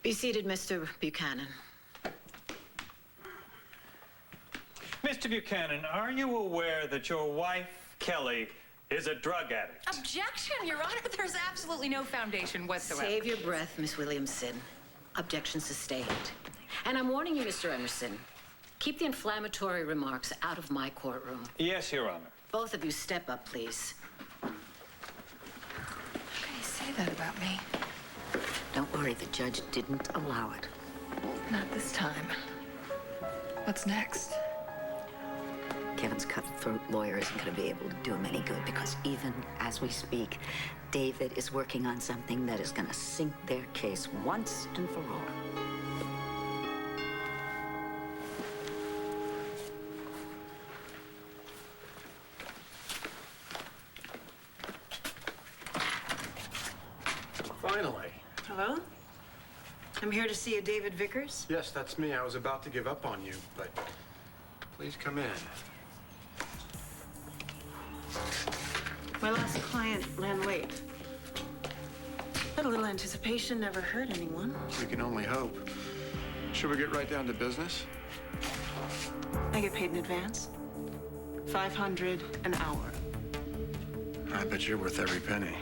Be seated, Mr. Buchanan. Mr. Buchanan, are you aware that your wife, Kelly, is a drug addict? Objection, Your Honor. There's absolutely no foundation whatsoever. Save your breath, Miss Williamson. Objection sustained. And I'm warning you, Mr. Emerson. Keep the inflammatory remarks out of my courtroom. Yes, Your Honor. Both of you step up, please. How can you say that about me? Don't worry, the judge didn't allow it. Not this time. What's next? Kevin's cutthroat lawyer isn't going to be able to do him any good because even as we speak, David is working on something that is going to sink their case once and for all. Finally. Hello? I'm here to see you, David Vickers. Yes, that's me. I was about to give up on you, but please come in. My last client ran late. But a little anticipation never hurt anyone. We can only hope. Should we get right down to business? I get paid in advance. $500 an hour. I bet you're worth every penny.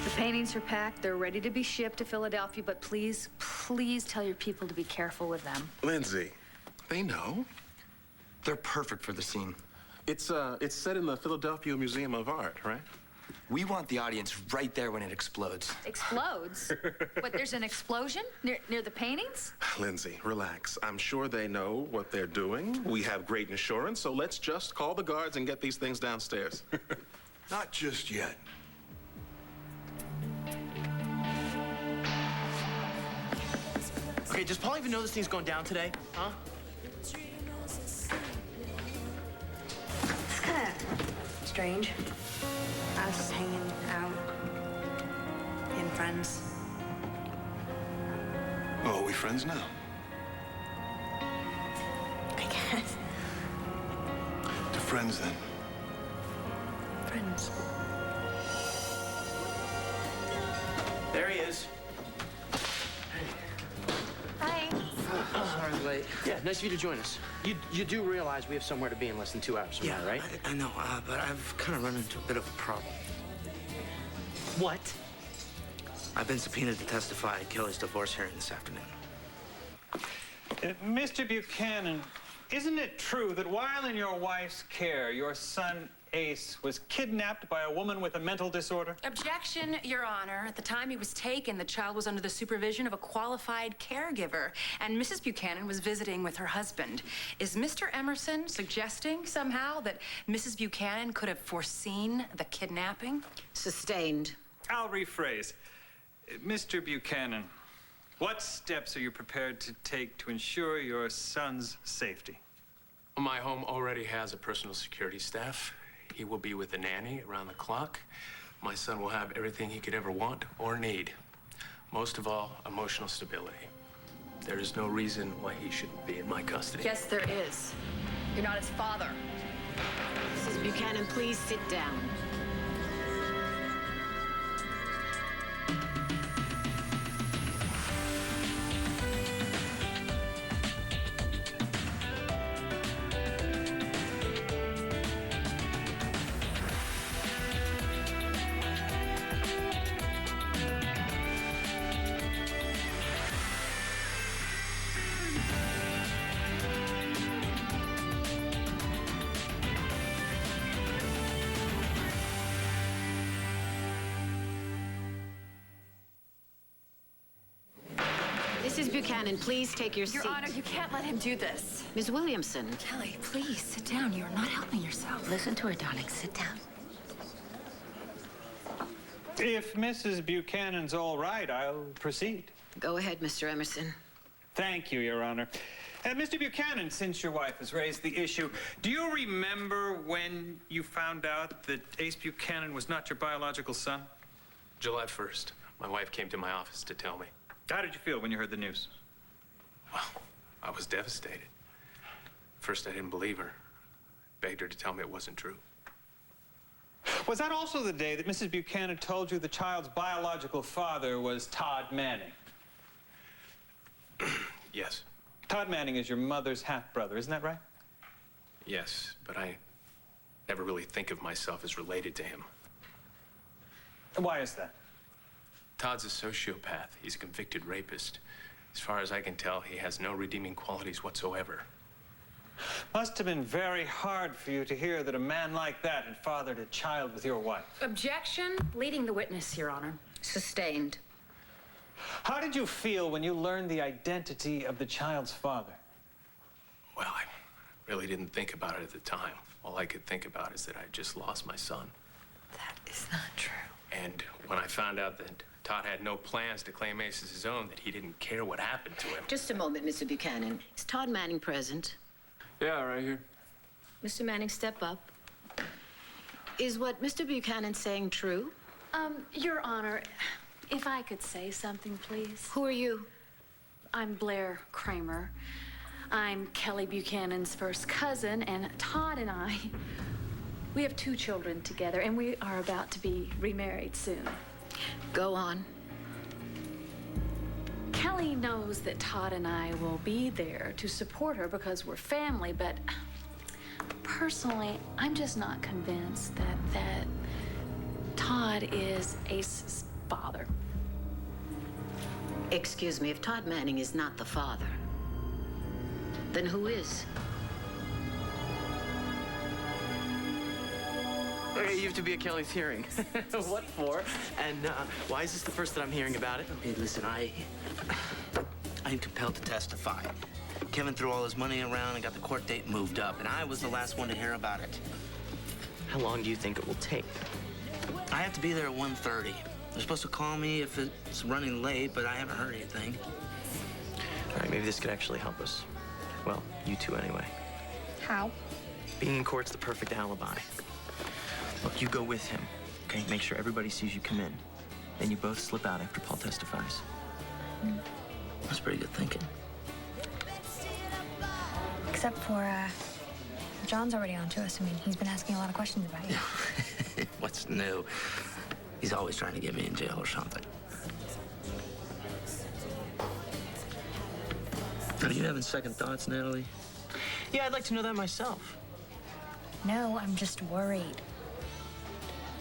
The paintings are packed. They're ready to be shipped to Philadelphia, but please, please tell your people to be careful with them. Lindsay, they know. They're perfect for the scene. It's set in the Philadelphia Museum of Art, right? We want the audience right there when it explodes. Explodes? What, there's an explosion near the paintings? Lindsay, relax. I'm sure they know what they're doing. We have great insurance, so let's just call the guards and get these things downstairs. Not just yet. Okay, does Paul even know this thing's going down today? Huh? It's kind of strange. I was just hanging out, being friends. Oh, are we friends now? I guess. To friends, then. Friends. There he is. Hi. Sorry I'm late. Yeah, nice of you to join us. You do realize we have somewhere to be in less than 2 hours from now, right? I know, but I've kind of run into a bit of a problem. What? I've been subpoenaed to testify at Kelly's divorce hearing this afternoon. Mr. Buchanan, isn't it true that while in your wife's care, your son Ace was kidnapped by a woman with a mental disorder? Objection, Your Honor. At the time he was taken, the child was under the supervision of a qualified caregiver, and Mrs. Buchanan was visiting with her husband. Is Mr. Emerson suggesting somehow that Mrs. Buchanan could have foreseen the kidnapping? Sustained. I'll rephrase. Mr. Buchanan, what steps are you prepared to take to ensure your son's safety? My home already has a personal security staff. He will be with a nanny around the clock. My son will have everything he could ever want or need. Most of all, emotional stability. There is no reason why he shouldn't be in my custody. Yes, there is. You're not his father. Mrs. Buchanan, please sit down. Mrs. Buchanan, please take your seat. Your Honor, you can't let him do this. Ms. Williamson. Kelly, please sit down. You're not helping yourself. Listen to her, darling. Sit down. If Mrs. Buchanan's all right, I'll proceed. Go ahead, Mr. Emerson. Thank you, Your Honor. Mr. Buchanan, since your wife has raised the issue, do you remember when you found out that Ace Buchanan was not your biological son? July 1st, my wife came to my office to tell me. How did you feel when you heard the news? Well, I was devastated. First, I didn't believe her. Begged her to tell me it wasn't true. Was that also the day that Mrs. Buchanan told you the child's biological father was Todd Manning? Yes. Todd Manning is your mother's half-brother, isn't that right? Yes, but I never really think of myself as related to him. Why is that? Todd's a sociopath. He's a convicted rapist. As far as I can tell, he has no redeeming qualities whatsoever. Must have been very hard for you to hear that a man like that had fathered a child with your wife. Objection. Leading the witness, Your Honor. Sustained. How did you feel when you learned the identity of the child's father? Well, I really didn't think about it at the time. All I could think about is that I just lost my son. That is not true. And when I found out that Todd had no plans to claim Ace as his own, that he didn't care what happened to him. Just a moment, Mr. Buchanan. Is Todd Manning present? Yeah, right here. Mr. Manning, step up. Is what Mr. Buchanan saying true? Your Honor, if I could say something, please. Who are you? I'm Blair Kramer. I'm Kelly Buchanan's first cousin, and Todd and I, we have 2 children together, and we are about to be remarried soon. Go on. Kelly knows that Todd and I will be there to support her because we're family, but personally, I'm just not convinced that Todd is Ace's father. Excuse me, if Todd Manning is not the father, then who is? Okay, you have to be at Kelly's hearing. What for? And why is this the first that I'm hearing about it? Hey, listen, I'm compelled to testify. Kevin threw all his money around and got the court date moved up, and I was the last one to hear about it. How long do you think it will take? I have to be there at 1:30. They're supposed to call me if it's running late, but I haven't heard anything. All right, maybe this could actually help us. Well, you two anyway. How? Being in court's the perfect alibi. Look, you go with him, okay? Make sure everybody sees you come in. Then you both slip out after Paul testifies. That's pretty good thinking. Except for, John's already on to us. I mean, he's been asking a lot of questions about you. What's new? He's always trying to get me in jail or something. Are you having second thoughts, Natalie? Yeah, I'd like to know that myself. No, I'm just worried.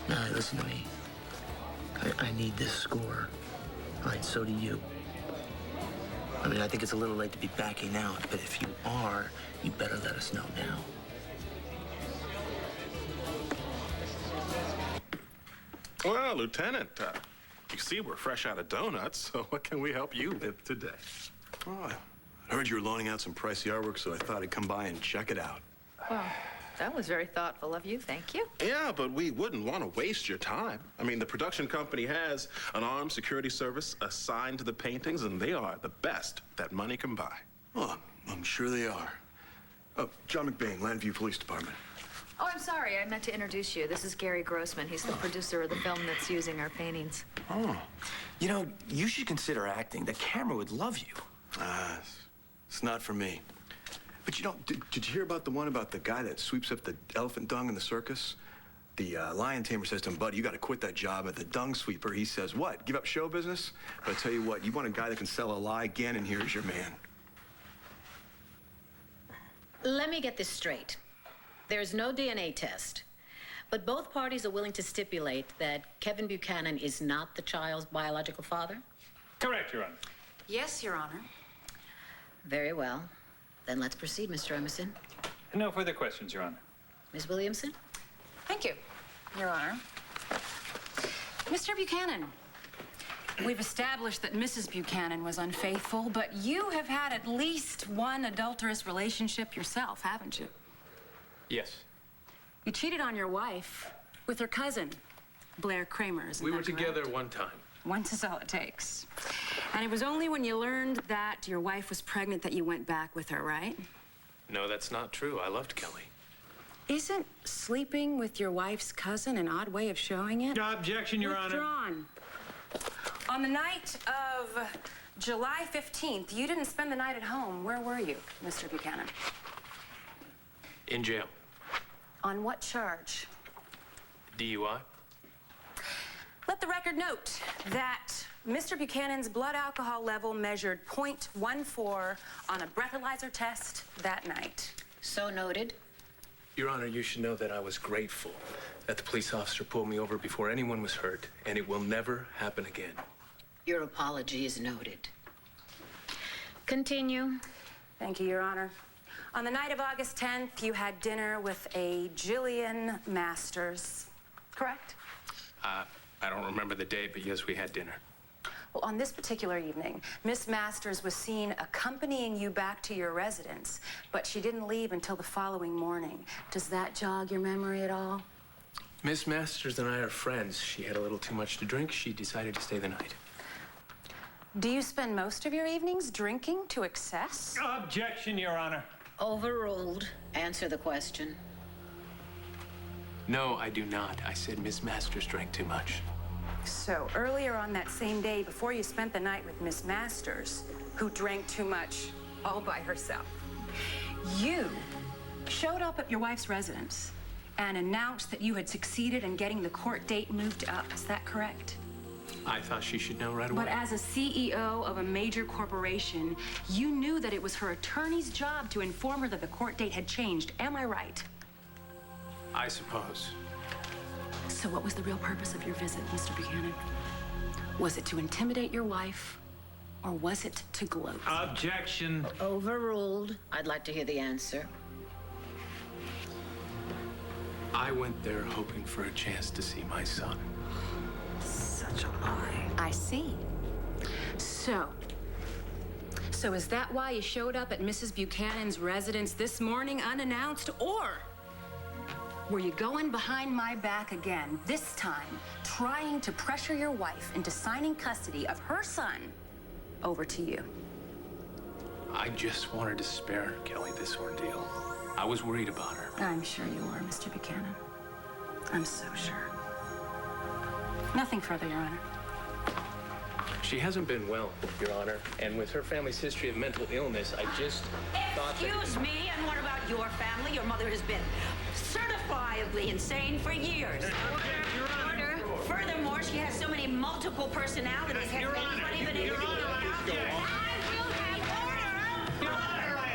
Natalie, listen to me. I need this score. All right, so do you. I mean, I think it's a little late to be backing out, but if you are, you better let us know now. Well, Lieutenant, you see we're fresh out of donuts, so what can we help you with today? Oh, I heard you were loaning out some pricey artwork, so I thought I'd come by and check it out. Well, that was very thoughtful of you. Thank you. Yeah, but we wouldn't want to waste your time. I mean, the production company has an armed security service assigned to the paintings, and they are the best that money can buy. Oh, I'm sure they are. Oh, John McBain, Landview Police Department. Oh, I'm sorry. I meant to introduce you. This is Gary Grossman. He's the producer of the film that's using our paintings. Oh. You know, you should consider acting. The camera would love you. It's not for me. But you know, did you hear about the one about the guy that sweeps up the elephant dung in the circus? The lion tamer says to him, "Bud, you got to quit that job." At the dung sweeper, he says, "What? Give up show business?" But I tell you what, you want a guy that can sell a lie, Gannon here is your man. Let me get this straight. There's no DNA test, but both parties are willing to stipulate that Kevin Buchanan is not the child's biological father? Correct, Your Honor. Yes, Your Honor. Very well. Then let's proceed, Mr. Emerson. No further questions, Your Honor. Ms. Williamson? Thank you, Your Honor. Mr. Buchanan, we've established that Mrs. Buchanan was unfaithful, but you have had at least one adulterous relationship yourself, haven't you? Yes. You cheated on your wife with her cousin, Blair Kramer, isn't We that were correct? together one time. Once is all it takes. And it was only when you learned that your wife was pregnant that you went back with her, right? No, that's not true. I loved Kelly. Isn't sleeping with your wife's cousin an odd way of showing it? Objection, Your Honor. Withdrawn. On the night of July 15th, you didn't spend the night at home. Where were you, Mr. Buchanan? In jail. On what charge? DUI. Let the record note that Mr. Buchanan's blood alcohol level measured .14 on a breathalyzer test that night. So noted. Your Honor, you should know that I was grateful that the police officer pulled me over before anyone was hurt, and it will never happen again. Your apology is noted. Continue. Thank you, Your Honor. On the night of August 10th, you had dinner with a Jillian Masters, correct? I don't remember the date, but yes, we had dinner. Well, on this particular evening, Miss Masters was seen accompanying you back to your residence, but she didn't leave until the following morning. Does that jog your memory at all? Miss Masters and I are friends. She had a little too much to drink. She decided to stay the night. Do you spend most of your evenings drinking to excess? Objection, Your Honor. Overruled. Answer the question. No, I do not. I said Miss Masters drank too much. So, earlier on that same day, before you spent the night with Miss Masters, who drank too much all by herself, you showed up at your wife's residence and announced that you had succeeded in getting the court date moved up. Is that correct? I thought she should know right away. But as a CEO of a major corporation, you knew that it was her attorney's job to inform her that the court date had changed. Am I right? I suppose. So what was the real purpose of your visit, Mr. Buchanan? Was it to intimidate your wife, or was it to gloat? Objection. Overruled. I'd like to hear the answer. I went there hoping for a chance to see my son. Such a lie. I see. So is that why you showed up at Mrs. Buchanan's residence this morning unannounced, or were you going behind my back again, this time trying to pressure your wife into signing custody of her son over to you? I just wanted to spare Kelly this ordeal. I was worried about her. I'm sure you were, Mr. Buchanan. I'm so sure. Nothing further, Your Honor. She hasn't been well, Your Honor, and with her family's history of mental illness, I just thought that... Excuse me, and what about your family? Your mother has been certifiably insane for years. Order. Furthermore, she has so many multiple personalities. Has anybody been able to look after her? I will have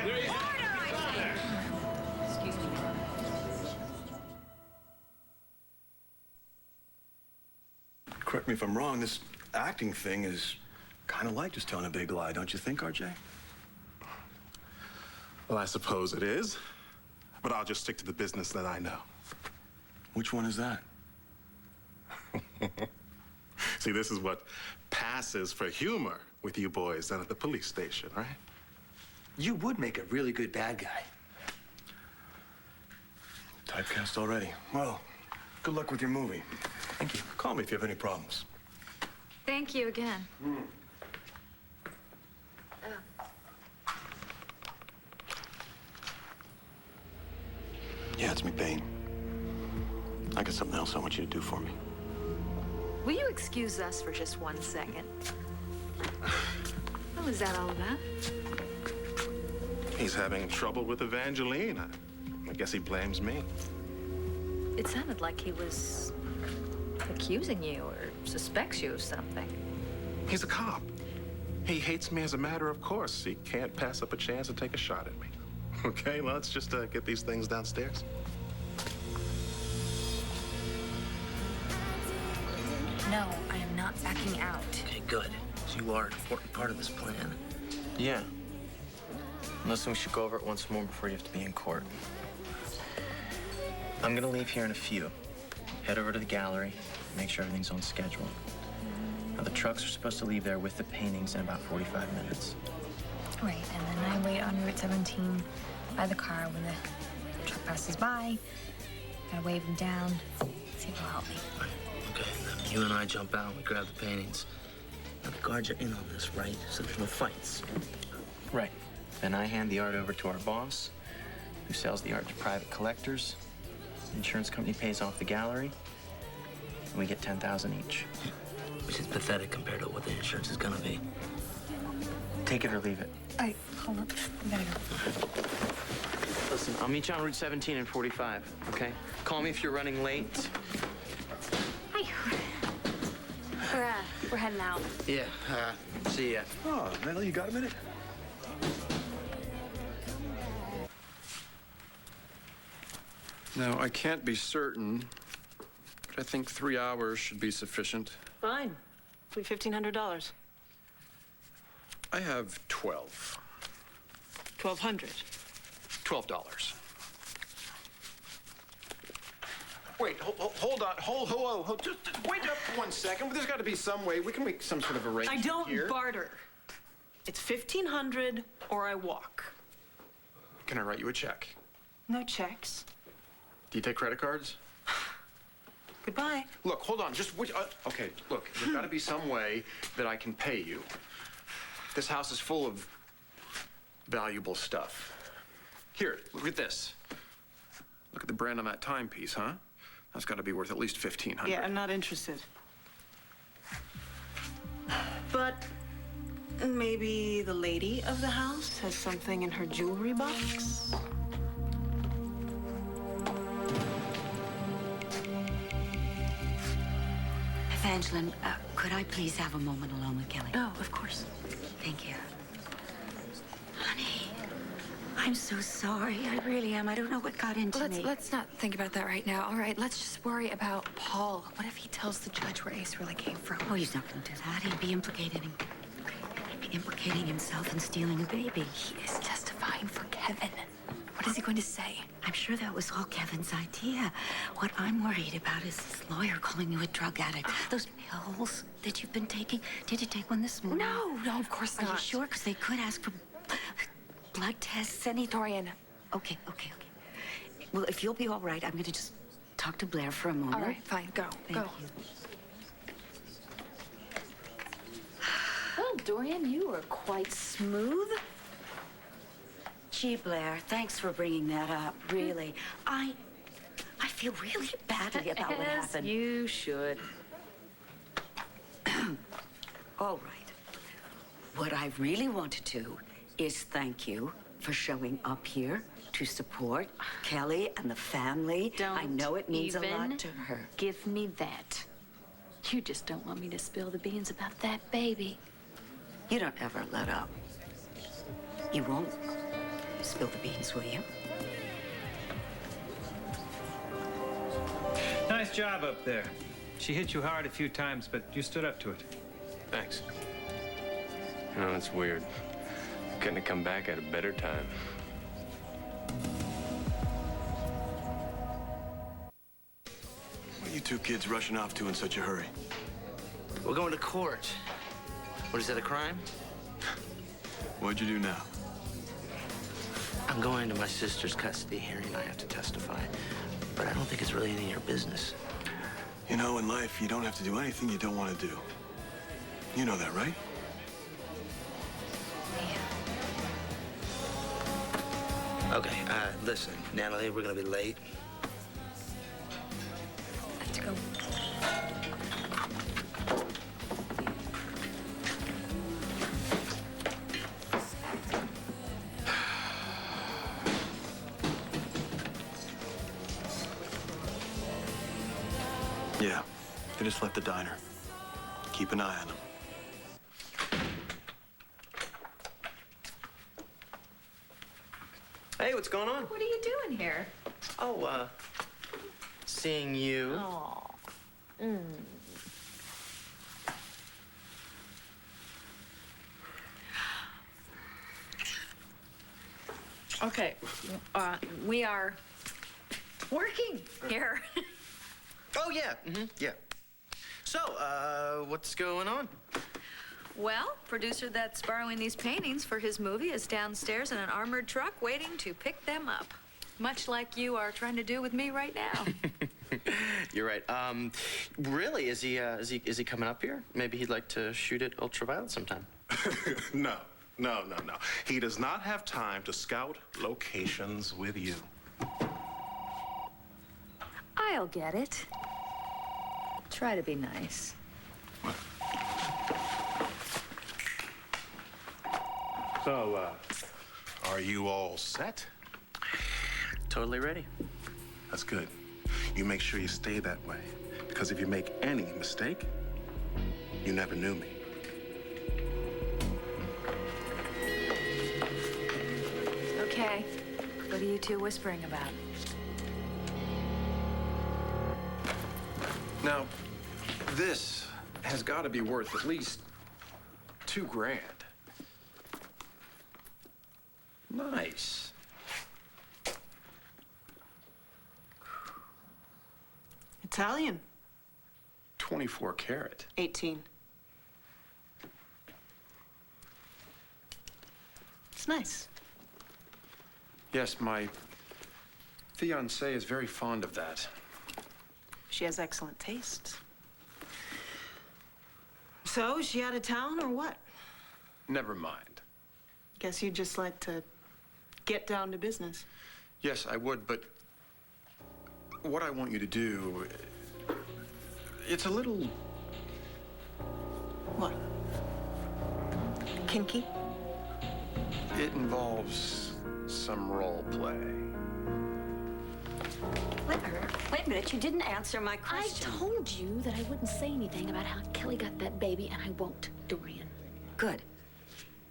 order! Order, I say! Excuse me, Your Honor. Correct me if I'm wrong, this acting thing is kind of like just telling a big lie, don't you think, RJ? Well, I suppose it is. But I'll just stick to the business that I know. Which one is that? See, this is what passes for humor with you boys down at the police station, right? You would make a really good bad guy. Typecast already. Well, good luck with your movie. Thank you. Call me if you have any problems. Thank you again. Yeah, it's me, Bane. I got something else I want you to do for me. Will you excuse us for just 1 second? What was that all about? He's having trouble with Evangeline. I guess he blames me. It sounded like he was accusing you or suspects you of something. He's a cop. He hates me as a matter of course. He can't pass up a chance to take a shot at me. Okay, let's just get these things downstairs. No, I am not backing out. Okay, good. So you are an important part of this plan. Yeah. Listen, we should go over it once more before you have to be in court. I'm gonna leave here in a few. Head over to the gallery, make sure everything's on schedule. Now, the trucks are supposed to leave there with the paintings in about 45 minutes. Right, and then I wait on Route 17 by the car when the truck passes by. Gotta wave him down, see if he'll help me. Okay, then you and I jump out, we grab the paintings. Now, the guards are in on this, right? So there's no fights. Right. Then I hand the art over to our boss, who sells the art to private collectors. The insurance company pays off the gallery, and we get $10,000 each. Which is pathetic compared to what the insurance is gonna be. Take it or leave it. Hold on, I gotta go. Listen, I'll meet you on Route 17 in 45, okay? Call me if you're running late. Hi. We're heading out. Yeah, see ya. Oh, Natalie, you got a minute? Now, I can't be certain, but I think 3 hours should be sufficient. Fine. We $1,500. I have 12. 1,200. $12. Wait, hold on. Hold. Just wait up 1 second. There's got to be some way. We can make some sort of I arrangement don't here. barter. It's $1,500 or I walk. Can I write you a check? No checks. Do you take credit cards? Goodbye. Look, hold on. Just wait. Okay, look, there's got to be some way that I can pay you. This house is full of valuable stuff. Here, look at this. Look at the brand on that timepiece, huh? That's got to be worth at least $1,500. Yeah, I'm not interested. But maybe the lady of the house has something in her jewelry box? Evangeline, could I please have a moment alone with Kelly? Oh, of course. Thank you. Honey, I'm so sorry. I really am. I don't know what got into me. Let's not think about that right now. All right, let's just worry about Paul. What if he tells the judge where Ace really came from? Oh, he's not going to do that. He'd be implicating himself in stealing a baby. He is testifying for Kevin. What is he going to say? I'm sure that was all Kevin's idea. What I'm worried about is this lawyer calling you a drug addict. Those pills that you've been taking. Did you take one this morning? No, of course Are not. you sure? Because they could ask for blood tests, anything. Dorian. Okay. Well, if you'll be all right, I'm going to just talk to Blair for a moment. All right, fine. Go. Thank you. Well, Dorian, you are quite smooth. Gee, Blair, thanks for bringing that up, really. I feel really badly about what As happened. you should. All right. What I really want to do is thank you for showing up here to support Kelly and the family. I know it means a lot to her. Give me that. You just don't want me to spill the beans about that baby. You don't ever let up. You won't spill the beans, will you? Nice job up there. She hit you hard a few times, but you stood up to it. Thanks. You know, it's weird. Couldn't have come back at a better time. What are you two kids rushing off to in such a hurry? We're going to court. What, is that a crime? What'd you do now? I'm going to my sister's custody hearing. I have to testify. But I don't think it's really any of your business. You know, in life, you don't have to do anything you don't want to do. You know that, right? Okay, listen, Natalie, we're gonna be late. Let's go. Yeah, they just left the diner. Keep an eye on them. Hey, what's going on? What are you doing here? Oh, seeing you. Oh. Okay, we are working here. Oh, yeah. Yeah. So, what's going on? Well, producer that's borrowing these paintings for his movie is downstairs in an armored truck waiting to pick them up. Much like you are trying to do with me right now. You're right. Really, is he coming up here? Maybe he'd like to shoot at Ultraviolet sometime. No. He does not have time to scout locations with you. I'll get it. Try to be nice. So, are you all set? Totally ready. That's good. You make sure you stay that way. Because if you make any mistake, you never knew me. Okay. What are you two whispering about? Now, this has got to be worth at least $2 grand. Nice. Italian. 24 karat. 18. It's nice. Yes, my fiancée is very fond of that. She has excellent taste. So, is she out of town or what? Never mind. Guess you'd just like to get down to business. Yes, I would, but what I want you to do, it's a little... What? Kinky? It involves some role play. Wait a minute, you didn't answer my question. I told you that I wouldn't say anything about how Kelly got that baby, and I won't, Dorian. Good.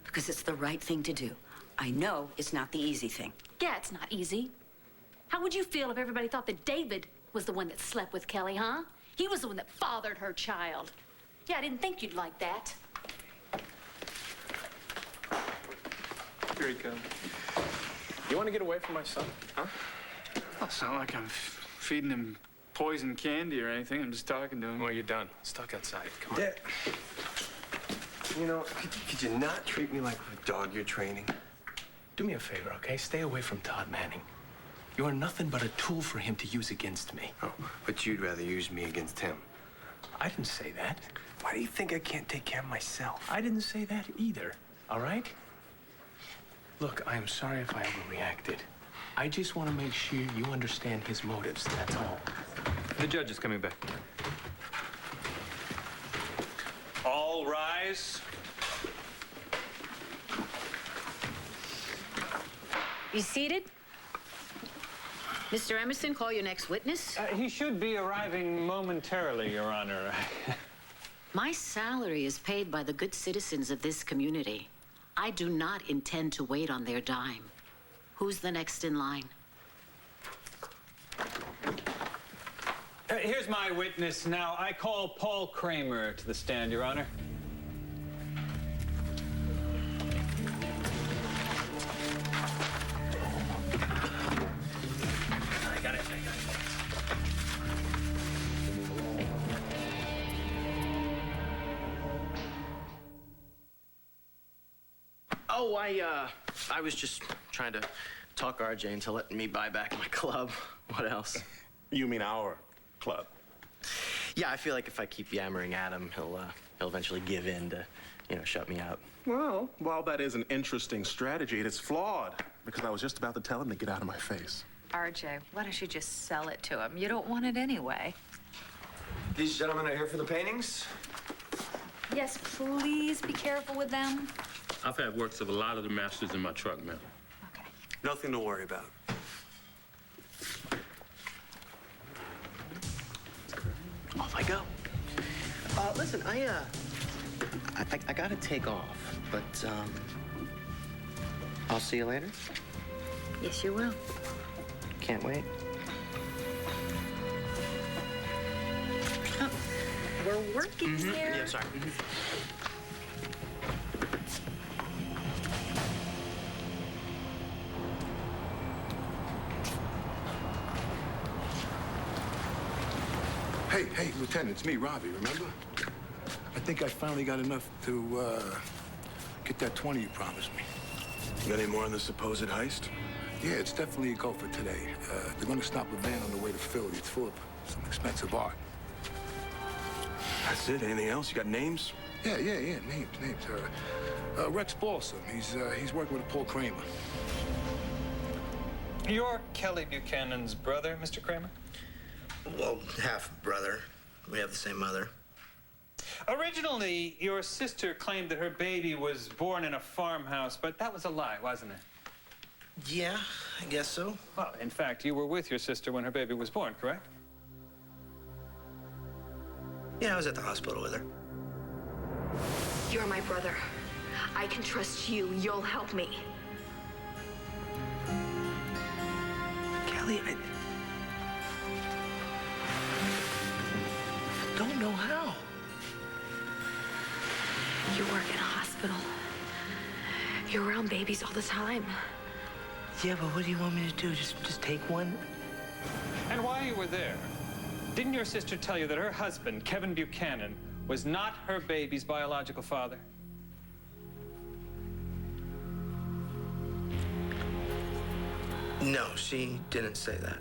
Because it's the right thing to do. I know it's not the easy thing. Yeah, it's not easy. How would you feel if everybody thought that David was the one that slept with Kelly, huh? He was the one that fathered her child. Yeah, I didn't think you'd like that. Here he comes. You want to get away from my son, huh? Well, it's not like I'm feeding him poison candy or anything. I'm just talking to him. Well, you're done. Let's talk outside. Come on. Dad, you know, could you not treat me like a dog you're training? Do me a favor, okay? Stay away from Todd Manning. You are nothing but a tool for him to use against me. Oh, but you'd rather use me against him. I didn't say that. Why do you think I can't take care of myself? I didn't say that either, all right? Look, I am sorry if I overreacted. I just want to make sure you understand his motives, that's all. The judge is coming back. All rise. Be seated. Mr. Emerson, call your next witness. He should be arriving momentarily, Your Honor. My salary is paid by the good citizens of this community. I do not intend to wait on their dime. Who's the next in line? Here's my witness now. I call Paul Kramer to the stand, Your Honor. I got it. Oh, I was just trying to talk RJ into letting me buy back my club. What else? You mean our club? Yeah, I feel like if I keep yammering at him, he'll eventually give in to, shut me out. Well, while that is an interesting strategy, it is flawed, because I was just about to tell him to get out of my face. RJ, why don't you just sell it to him? You don't want it anyway. These gentlemen are here for the paintings? Yes, please be careful with them. I've had works of a lot of the masters in my truck, man. Nothing to worry about. Off I go. Listen, I gotta take off, but, I'll see you later. Yes, you will. Can't wait. Oh, we're working here. Yeah, sorry. Hey, Lieutenant, it's me, Robbie, remember? I think I finally got enough to, get that 20 you promised me. You got any more on the supposed heist? Yeah, it's definitely a go for today. They're gonna stop a van on the way to Philly. It's full of some expensive art. That's it? Anything else? You got names? Yeah, names. Rex Balsam, he's working with Paul Kramer. You're Kelly Buchanan's brother, Mr. Kramer? Well, half brother. We have the same mother. Originally, your sister claimed that her baby was born in a farmhouse, but that was a lie, wasn't it? Yeah, I guess so. Well, in fact, you were with your sister when her baby was born, correct? Yeah, I was at the hospital with her. You're my brother. I can trust you. You'll help me. Kelly, I don't know how. You work in a hospital. You're around babies all the time. Yeah, but what do you want me to do? Just take one? And while you were there, didn't your sister tell you that her husband, Kevin Buchanan, was not her baby's biological father? No, she didn't say that.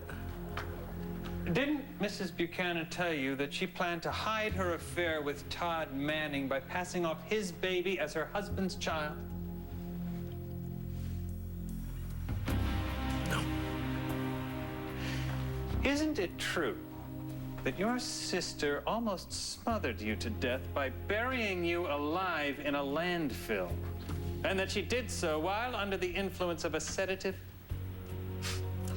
Didn't Mrs. Buchanan tell you that she planned to hide her affair with Todd Manning by passing off his baby as her husband's child? No. Isn't it true that your sister almost smothered you to death by burying you alive in a landfill, and that she did so while under the influence of a sedative?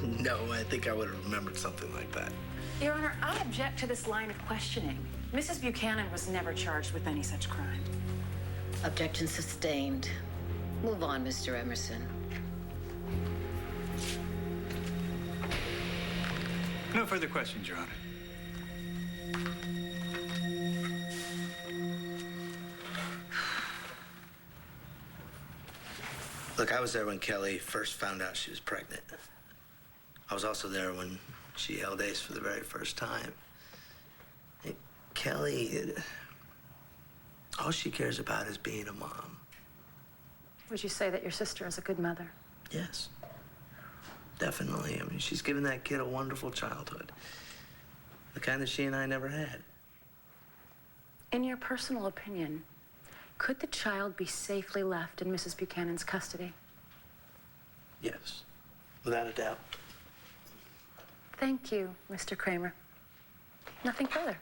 No, I think I would have remembered something like that. Your Honor, I object to this line of questioning. Mrs. Buchanan was never charged with any such crime. Objection sustained. Move on, Mr. Emerson. No further questions, Your Honor. Look, I was there when Kelly first found out she was pregnant. I was also there when she held Ace for the very first time. Hey, Kelly, all she cares about is being a mom. Would you say that your sister is a good mother? Yes, definitely. I mean, she's given that kid a wonderful childhood. The kind that she and I never had. In your personal opinion, could the child be safely left in Mrs. Buchanan's custody? Yes, without a doubt. Thank you, Mr. Kramer. Nothing further.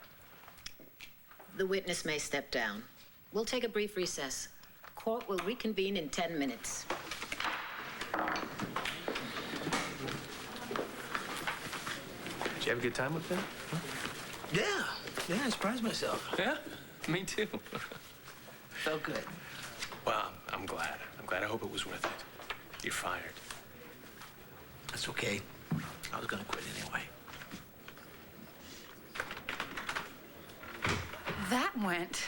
The witness may step down. We'll take a brief recess. Court will reconvene in 10 minutes. Did you have a good time with them? Huh? Yeah, I surprised myself. Yeah, me too. Felt good. Well, I'm glad. I hope it was worth it. You're fired. That's okay. I was gonna quit anyway. That went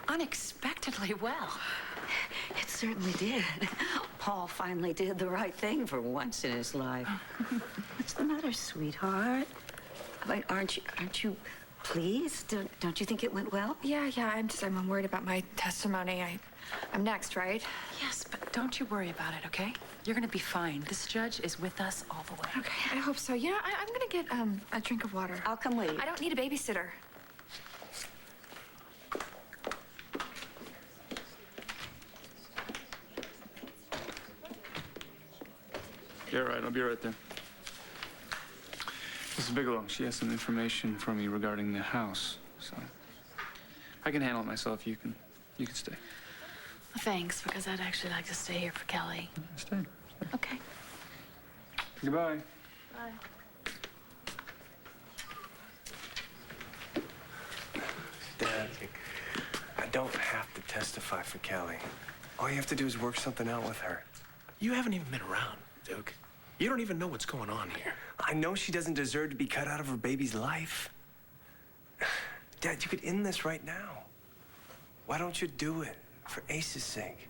unexpectedly well. It certainly did. Paul finally did the right thing for once in his life. What's the matter, sweetheart? I mean, aren't you pleased? Don't you think it went well? Yeah, I'm worried about my testimony. I'm next, right? Yes, but don't you worry about it, okay? You're gonna be fine. This judge is with us all the way. Okay, I hope so. You know, I'm gonna get a drink of water. I'll come with you. I don't need a babysitter. Yeah, right. I'll be right there. Mrs. Bigelow, she has some information for me regarding the house, so I can handle it myself. You can stay. Thanks, because I'd actually like to stay here for Kelly. Stay. Okay. Goodbye. Bye. Dad, I don't have to testify for Kelly. All you have to do is work something out with her. You haven't even been around, Duke. You don't even know what's going on here. I know she doesn't deserve to be cut out of her baby's life. Dad, you could end this right now. Why don't you do it for Ace's sake?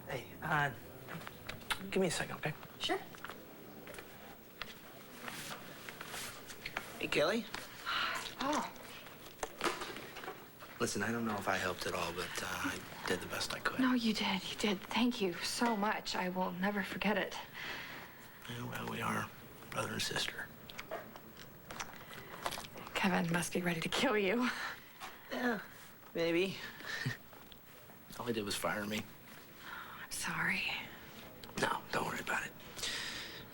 Hey, give me a second, okay? Sure. Hey, Kelly. Oh. Listen, I don't know if I helped at all, but I did the best I could. No, you did. You did. Thank you so much. I will never forget it. Yeah, well, we are brother and sister. Kevin must be ready to kill you. Yeah, maybe. All he did was fire me. I'm sorry. No, don't worry about it.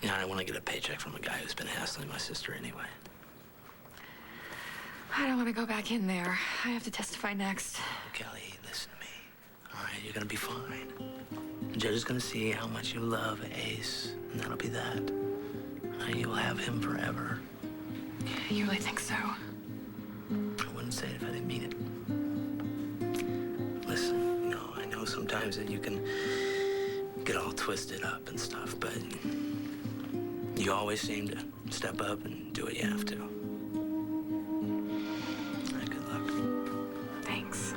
You know, I don't want to get a paycheck from a guy who's been hassling my sister anyway. I don't want to go back in there. I have to testify next. Kelly, listen to me. All right, you're gonna be fine. The judge is gonna see how much you love Ace, and that'll be that. You'll have him forever. You really think so? I wouldn't say it if I didn't mean it. Listen, you know, I know sometimes that you can get all twisted up and stuff, but you always seem to step up and do what you have to. All right, good luck. Thanks.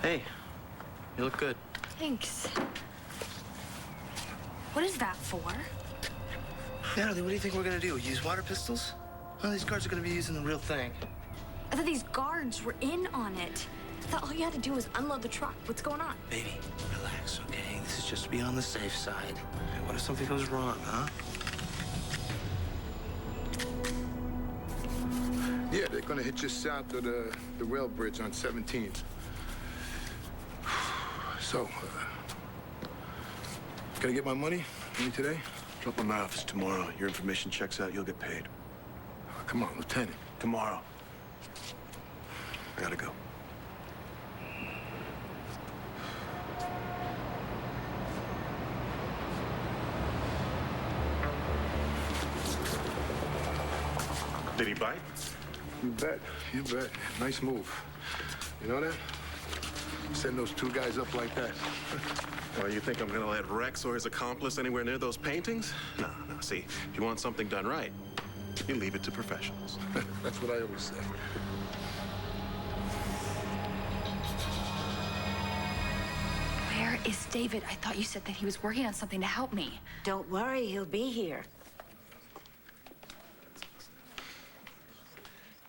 Hey, you look good. Thanks. What is that for? Natalie, what do you think we're gonna do? Use water pistols? Well, these guards are gonna be using the real thing. I thought these guards were in on it. I thought all you had to do was unload the truck. What's going on? Baby, relax, okay? This is just to be on the safe side. Okay, what if something goes wrong, huh? Yeah, they're gonna hit just south of the rail bridge on 17th. So, can I get my money? Maybe today? Drop by my office tomorrow. Your information checks out, you'll get paid. Come on, Lieutenant. Tomorrow. I gotta go. Did he bite? You bet. You bet. Nice move. You know that? Send those two guys up like that. Well, you think I'm gonna let Rex or his accomplice anywhere near those paintings? No, no. See, if you want something done right, you leave it to professionals. That's what I always say. Where is David? I thought you said that he was working on something to help me. Don't worry, he'll be here.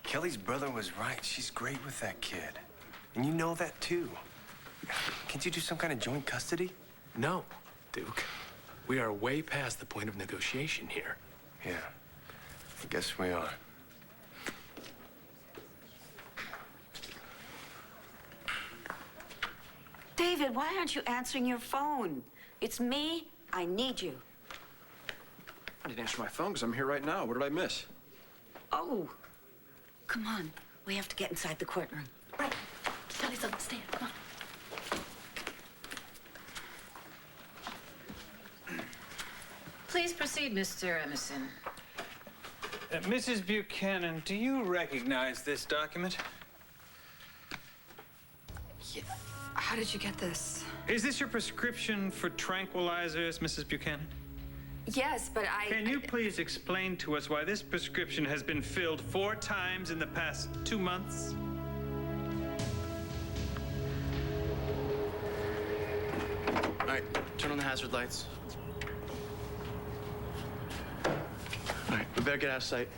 Kelly's brother was right. She's great with that kid. And you know that, too. Can't you do some kind of joint custody? No, Duke. We are way past the point of negotiation here. Yeah, I guess we are. David, why aren't you answering your phone? It's me. I need you. I didn't answer my phone because I'm here right now. What did I miss? Oh, come on. We have to get inside the courtroom. Right. Kelly's on the stand. Come on. Please proceed, Mr. Emerson. Mrs. Buchanan, do you recognize this document? Yeah. How did you get this? Is this your prescription for tranquilizers, Mrs. Buchanan? Yes, but Can you please explain to us why this prescription has been filled 4 times in the past 2 months? All right, turn on the hazard lights. All right, we better get out of sight.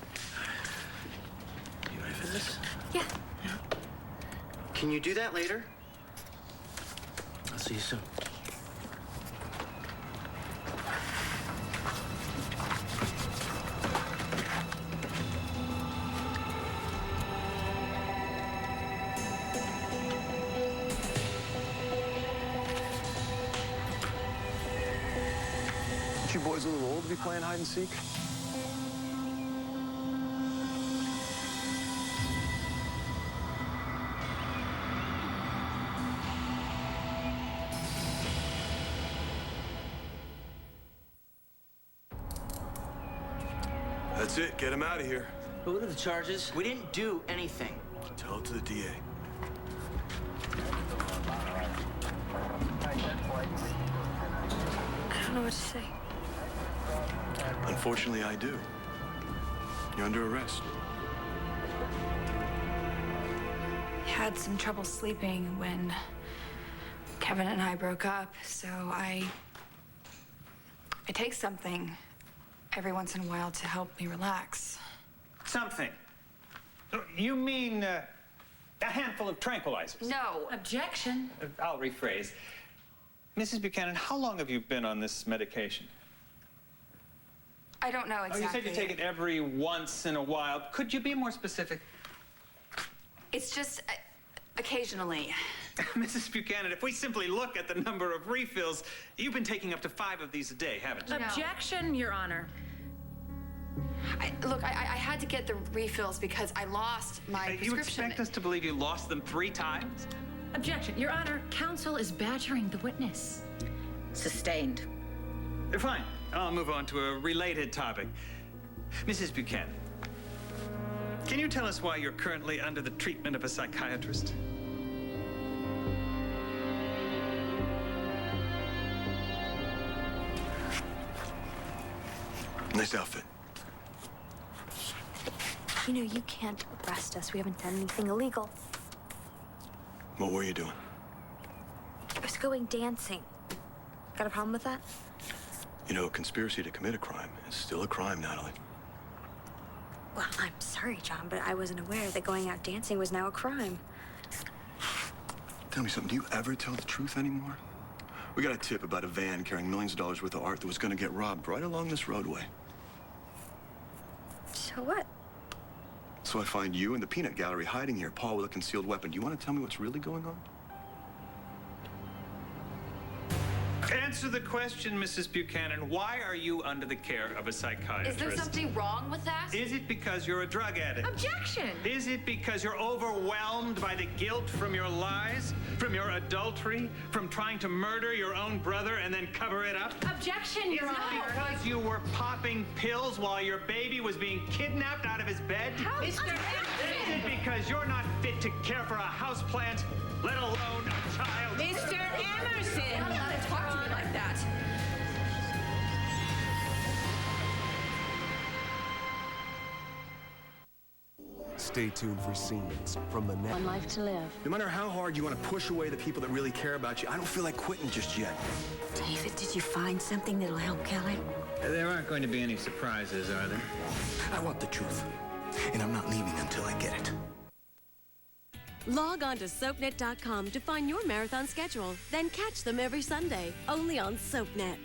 You ready for this? Yeah. Can you do that later? I'll see you soon. Aren't you boys a little old to be playing hide and seek? That's it. Get him out of here. But what are the charges? We didn't do anything. Tell it to the DA. I don't know what to say. Unfortunately, I do. You're under arrest. Had some trouble sleeping when Kevin and I broke up, so I take something every once in a while to help me relax. Something. You mean a handful of tranquilizers? No. Objection. I'll rephrase. Mrs. Buchanan, how long have you been on this medication? I don't know exactly. Oh, you said you take it every once in a while. Could you be more specific? It's just, Occasionally. Mrs. Buchanan, if we simply look at the number of refills, you've been taking up to 5 of these a day, haven't you? Objection, Your Honor. Look, I had to get the refills because I lost my prescription. You expect us to believe you lost them 3 times? Objection, Your Honor. Counsel is badgering the witness. Sustained. Fine. I'll move on to a related topic. Mrs. Buchanan, can you tell us why you're currently under the treatment of a psychiatrist? Nice outfit. You know, you can't arrest us. We haven't done anything illegal. What were you doing? I was going dancing. Got a problem with that? You know, conspiracy to commit a crime is still a crime, Natalie. Well, I'm sorry, John, but I wasn't aware that going out dancing was now a crime. Tell me something, do you ever tell the truth anymore? We got a tip about a van carrying millions of dollars worth of art that was gonna get robbed right along this roadway. So what? So I find you in the peanut gallery hiding here, Paul with a concealed weapon. Do you want to tell me what's really going on? Answer the question, Mrs. Buchanan. Why are you under the care of a psychiatrist? Is there something wrong with that? Is it because you're a drug addict? Objection! Is it because you're overwhelmed by the guilt from your lies, from your adultery, from trying to murder your own brother and then cover it up? Objection, Your Honor! Is it because you were popping pills while your baby was being kidnapped out of his bed? Mr. Is it because you're not fit to care for a houseplant, let alone a child? Mr. Emerson! You're not allowed to talk to me like that. Stay tuned for scenes from the next. One life to live. No matter how hard you want to push away the people that really care about you, I don't feel like quitting just yet. David, did you find something that'll help Kelly? There aren't going to be any surprises, are there? I want the truth, and I'm not leaving until I get it. Log on to SoapNet.com to find your marathon schedule. Then catch them every Sunday, only on SoapNet.